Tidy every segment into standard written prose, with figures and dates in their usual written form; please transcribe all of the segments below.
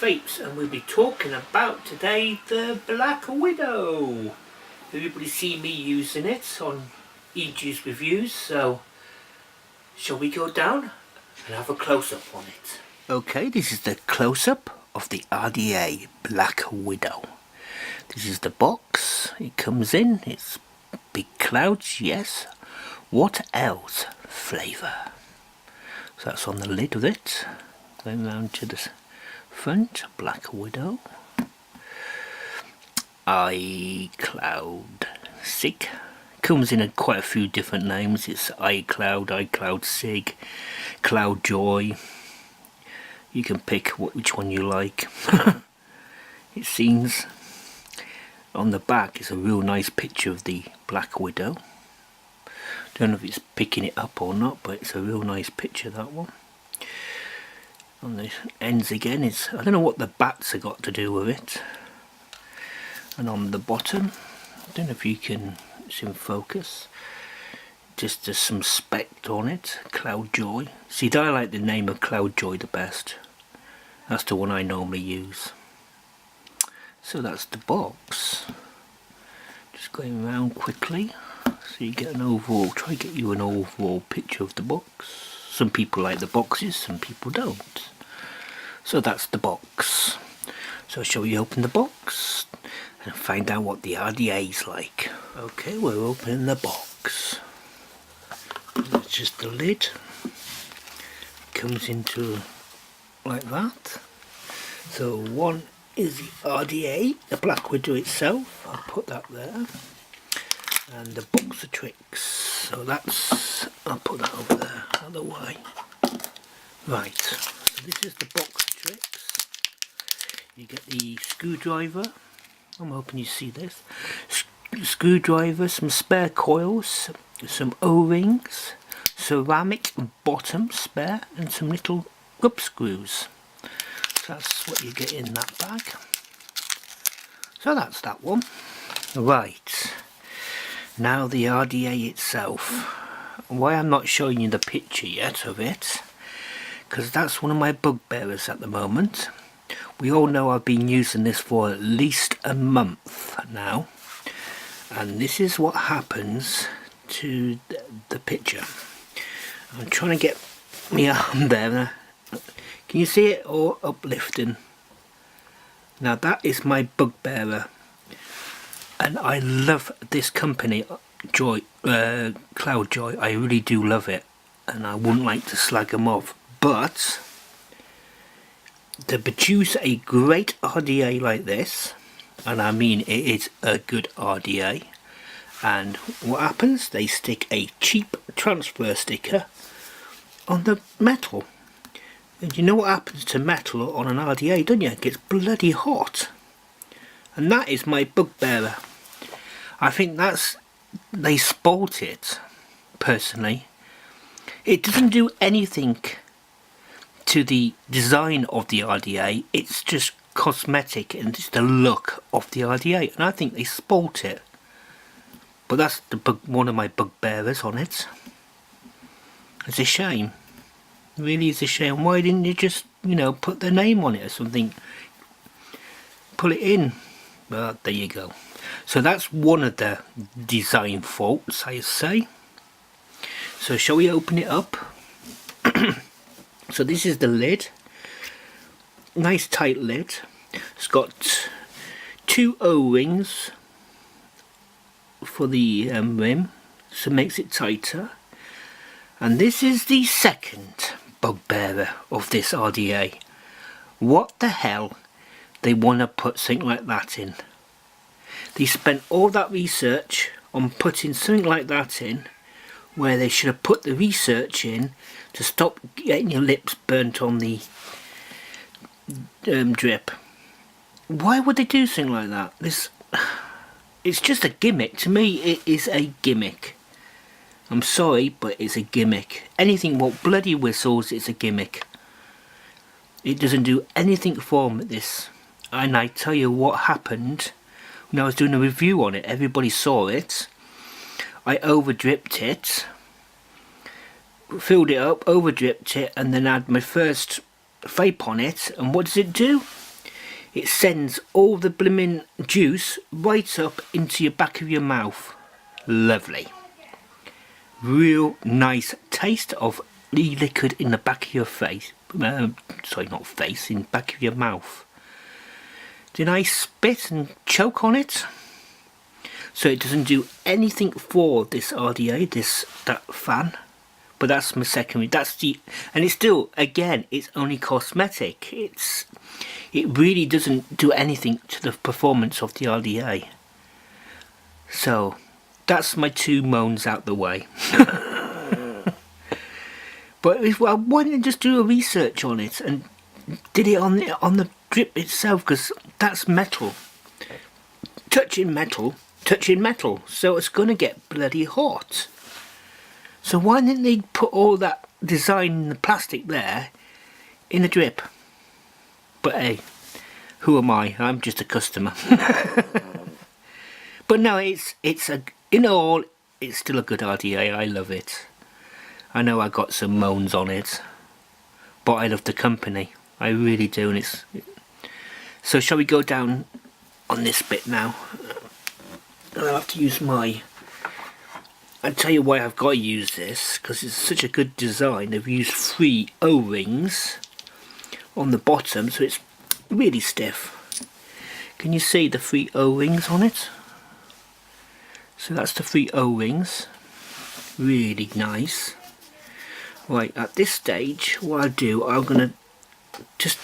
vapes, and we'll be talking about today the Black Widow. Everybody's seen me using it on E-Juice reviews, so shall we go down and have a close-up on it? Okay, this is the close-up of the RDA Black Widow. This is the box it comes in. It's big clouds, yes. What else flavour? So that's on the lid of it. Going round to the front, Black Widow. iCloud Sig. Comes in quite a few different names. It's iCloud, iCloud Sig, Cloudjoy. You can pick which one you like. It seems on the back is a real nice picture of the Black Widow. Don't know if it's picking it up or not, but it's a real nice picture, that one. On the ends again, I don't know what the bats have got to do with it. And on the bottom, I don't know if you can, it's in focus, just there's some spec on it, Cloudjoy. See, I like the name of Cloudjoy the best. That's the one I normally use. So that's the box. Just going around quickly, so you get an overall, try to get you an overall picture of the box. Some people like the boxes, some people don't. So that's the box. So shall we open the box and find out what the RDA is like? Okay, we're opening the box. That's just the lid. Comes into like that. So one is the RDA, the Black Widow itself. I'll put that there. And the box of tricks. So I'll put that over there, out of the way. Right, so this is the box of tricks. You get the screwdriver. I'm hoping you see this. Screwdriver, some spare coils, some O-rings, ceramic bottom spare, and some little grub screws. So that's what you get in that bag. So that's that one. Right. Now the RDA itself. Why I'm not showing you the picture yet of it, because that's one of my bugbearers at the moment. We all know I've been using this for at least a month now, and this is what happens to the picture. I'm trying to get my arm there. Can you see it all uplifting? Now that is my bugbearer. And I love this company, Cloudjoy. I really do love it, and I wouldn't like to slag them off. But to produce a great RDA like this, and I mean it is a good RDA, and what happens? They stick a cheap transfer sticker on the metal. And you know what happens to metal on an RDA, don't you? It gets bloody hot. And that is my bugbearer. I think they spoilt it, personally. It doesn't do anything to the design of the RDA, it's just cosmetic and just the look of the RDA, and I think they spoilt it. But that's one of my bugbearers on it. It's a shame. It really is a shame. Why didn't you just, put their name on it or something? Pull it in. Well, there you go. So that's one of the design faults, I say. So shall we open it up? So this is the lid. Nice tight lid. It's got two O-rings for the rim, so it makes it tighter. And this is the second bugbearer of this RDA. What the hell they want to put something like that in? They spent all that research on putting something like that in, where they should have put the research in to stop getting your lips burnt on the drip. Why would they do something like that? It's just a gimmick. To me, it is a gimmick. I'm sorry, but it's a gimmick. Anything what bloody whistles, it's a gimmick. It doesn't do anything for me, this. And I tell you what happened when I was doing a review on it. Everybody saw it. I over dripped it, filled it up, over dripped it, and then had my first vape on it. And what does it do? it sends all the blimmin' juice right up into your back of your mouth. Lovely. Real nice taste of liquid in the back of your face. Sorry, not face, in the back of your mouth. Did I spit and choke on it? So it doesn't do anything for this RDA, that fan. But that's my secondary. And it's still, again, it's only cosmetic. It really doesn't do anything to the performance of the RDA. So that's my 2 moans out the way. But why didn't I just do a research on it and did it on the drip itself? Because that's metal. Touching metal. So it's gonna get bloody hot. So why didn't they put all that design in the plastic there in the drip? But hey, who am I? I'm just a customer. But no, it's still a good RDA. I love it. I know I got some moans on it, but I love the company. I really do. And so shall we go down on this bit now? I'll have to use I'll tell you why I've got to use this, because it's such a good design. They've used 3 O-rings on the bottom, so it's really stiff. Can you see the 3 O-rings on it? So that's the 3 O-rings. Really nice. Right, at this stage, what I'll do, I'm going to just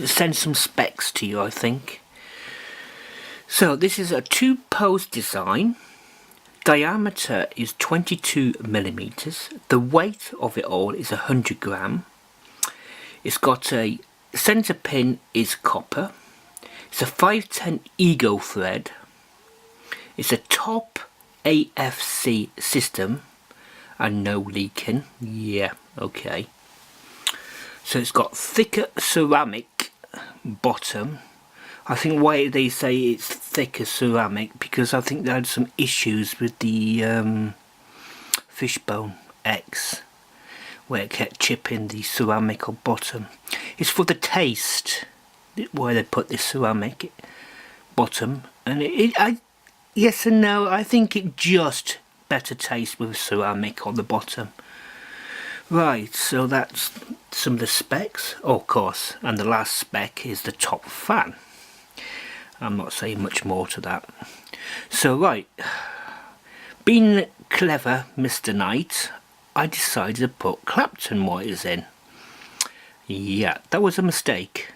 send some specs to you, I think. So this is a 2-post design. Diameter is 22mm. The weight of it all is 100 gram. It's got a center pin is copper. It's a 510 Ego thread. It's a top AFC system and no leaking. Yeah, okay. So it's got thicker ceramic bottom. I think why they say it's thicker ceramic, because I think they had some issues with the Fishbone X where it kept chipping the ceramic on bottom. It's for the taste why they put this ceramic bottom, and yes and no. I think it just better taste with ceramic on the bottom. Right, so that's some of the specs. Oh, of course, and the last spec is the top fan. I'm not saying much more to that. So right, being clever Mr. Knight, I decided to put Clapton wires in. Yeah, that was a mistake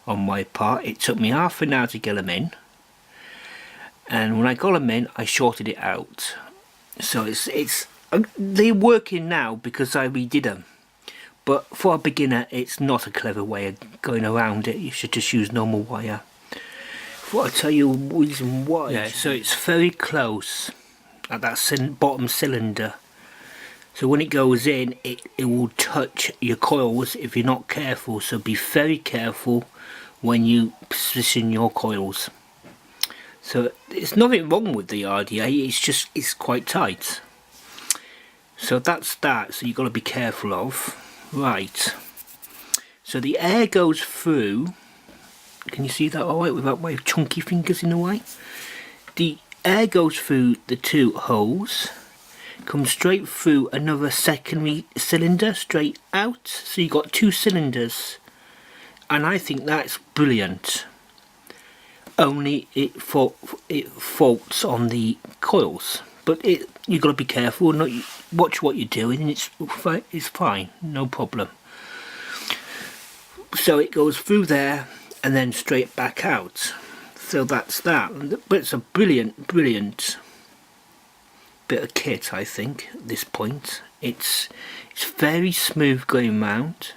on my part. It took me half an hour to get them in, and when I got them in, I shorted it out. So they're working now because I redid them. But for a beginner, it's not a clever way of going around it. You should just use normal wire. I'll tell you a reason why. Yeah, so it's very close at that bottom cylinder. So when it goes in, it will touch your coils if you're not careful. So be very careful when you position your coils. So there's nothing wrong with the RDA, it's quite tight. So that's that, so you've got to be careful of. Right, so the air goes through. Can you see that alright without my chunky fingers in the way? The air goes through the 2 holes, comes straight through another secondary cylinder, straight out. So you've got 2 cylinders, and I think that's brilliant. Only it faults on the coils, but you've got to be careful, watch what you're doing, and it's fine, no problem. So it goes through there and then straight back out. So that's that. But it's a brilliant bit of kit, I think, at this point. It's very smooth going round.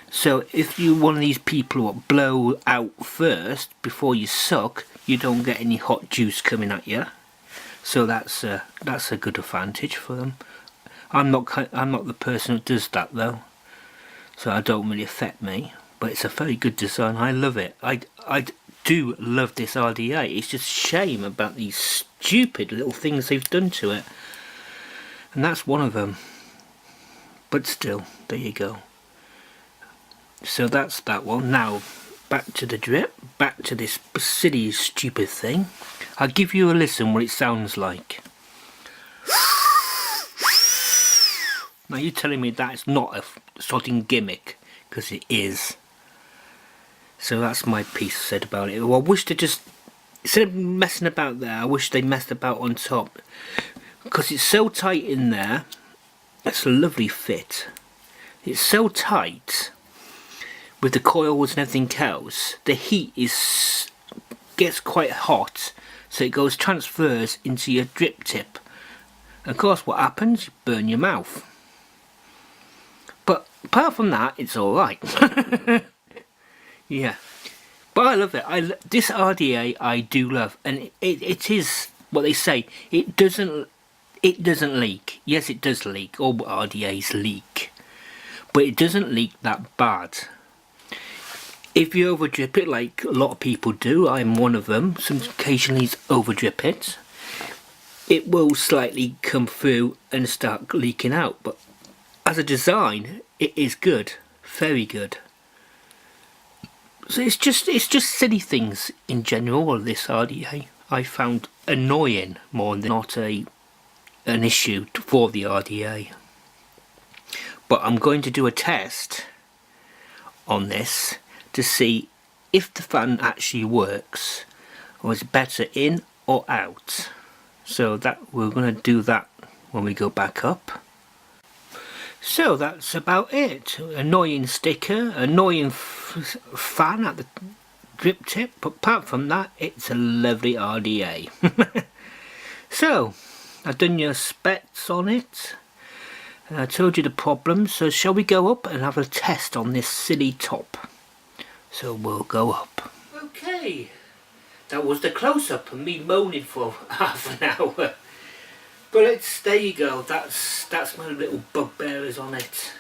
So if you're one of these people who blow out first before you suck, you don't get any hot juice coming at you. So that's a good advantage for them. I'm not the person who does that though, so it don't really affect me. But it's a very good design. I love it. I do love this RDA. It's just a shame about these stupid little things they've done to it, and that's one of them. But still, there you go. So that's that one. Now back to the drip, back to this silly stupid thing. I'll give you a listen what it sounds like. Now you're telling me that's not a sodding gimmick, because it is. So that's my piece said about it. Well, I wish they just, instead of messing about there, I wish they messed about on top, because it's so tight in there. It's a lovely fit. It's so tight with the coils and everything else. The heat gets quite hot, so it transfers into your drip tip. Of course, what happens? You burn your mouth. But apart from that, it's all right. Yeah, but I love it. This RDA I do love, and it is what they say. It doesn't leak. Yes, it does leak. All RDAs leak, but it doesn't leak that bad. If you over drip it like a lot of people do, I'm one of them. Some occasionally over drip it. It will slightly come through and start leaking out, but as a design, it is good, very good. So it's just silly things in general of this RDA I found annoying more than not an issue for the RDA. But I'm going to do a test on this to see if the fan actually works, or is it better in or out. So that we're going to do that when we go back up. So that's about it. Annoying sticker, annoying fan at the drip tip, but apart from that, it's a lovely RDA. So, I've done your specs on it, and I told you the problems, so shall we go up and have a test on this silly top? So we'll go up. Okay, that was the close-up and me moaning for half an hour. But there you go, that's my little bugbears on it.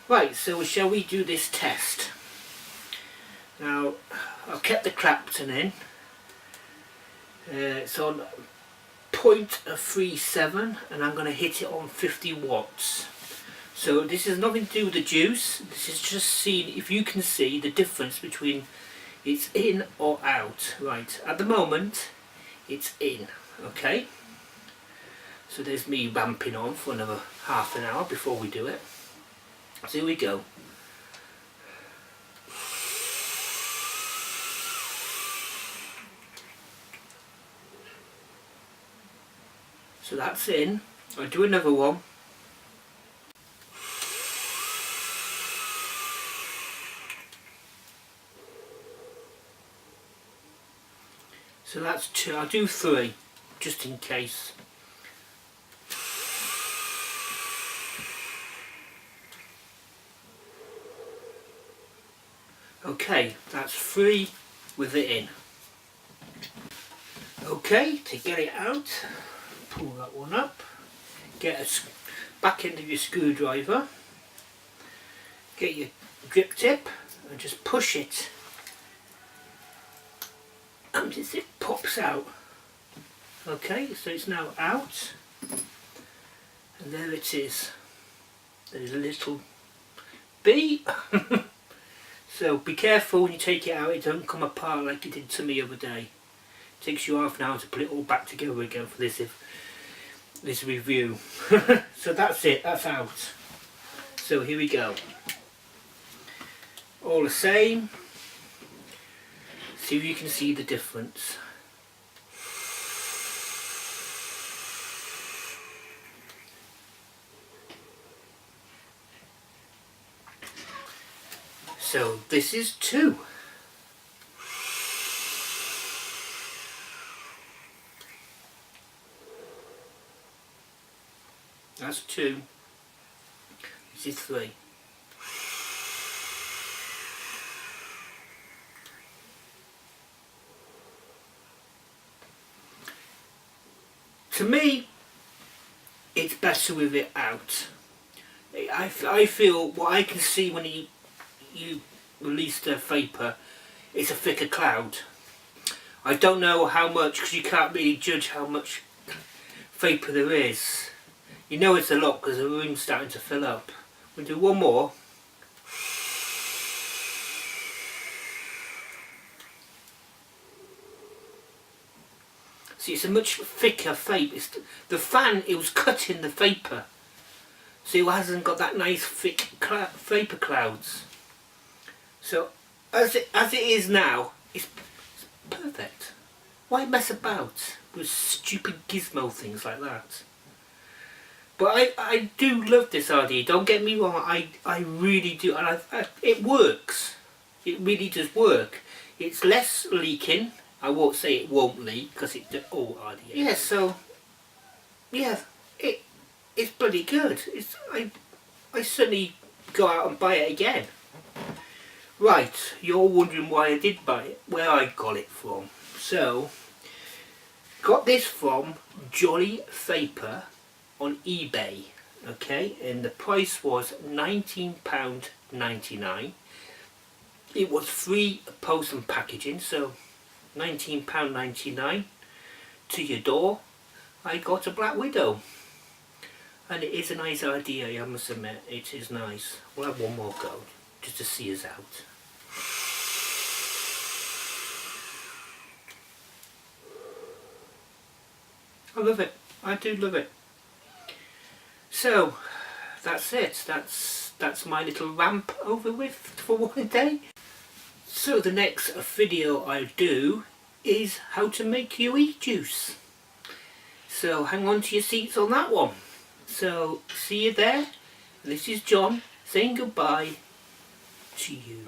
Right, so shall we do this test? Now, I've kept the Clapton in. It's on 0.37 and I'm going to hit it on 50 watts. So this is nothing to do with the juice, this is just seeing if you can see the difference between it's in or out. Right, at the moment, it's in, okay? So there's me ramping on for another half an hour before we do it. So here we go. So that's in. I'll do another one. So that's 2. I'll do 3, just in case. Okay, that's 3 with it in. Okay, to get it out, pull that one up, get a back end of your screwdriver, get your drip tip and just push it, and just it pops out. Okay, so it's now out, and there it is. There's a little bee. So be careful when you take it out, it doesn't come apart like it did to me the other day. It takes you half an hour to put it all back together again for this review. So that's it, that's out. So here we go. All the same. See if you can see the difference. So this is 2. That's 2. This is 3. To me, it's better with it out. I feel what I can see when you release the vapour, it's a thicker cloud. I don't know how much, because you can't really judge how much vapour there is. You know it's a lot because the room's starting to fill up. We'll do one more. See, it's a much thicker vape. The fan, it was cutting the vapour, so it hasn't got that nice thick vapour clouds. So as it is now, it's perfect. Why mess about with stupid gizmo things like that? But I do love this RDA, don't get me wrong, I really do, and it works. It really does work. It's less leaking. I won't say it won't leak, because it's all RDA. Yeah, so, yeah, it's bloody good. I certainly go out and buy it again. Right, you're wondering why I did buy it, where I got it from. So, got this from Jolly Vapour on eBay, okay, and the price was £19.99. It was free post and packaging, so £19.99 to your door. I got a Black Widow, and it is a nice idea, I must admit. It is nice. We'll have one more go just to see us out. I love it. I do love it. So that's it. That's my little ramp over with for one day. So the next video I do is how to make UE juice. So hang on to your seats on that one. So see you there. This is John saying goodbye to you.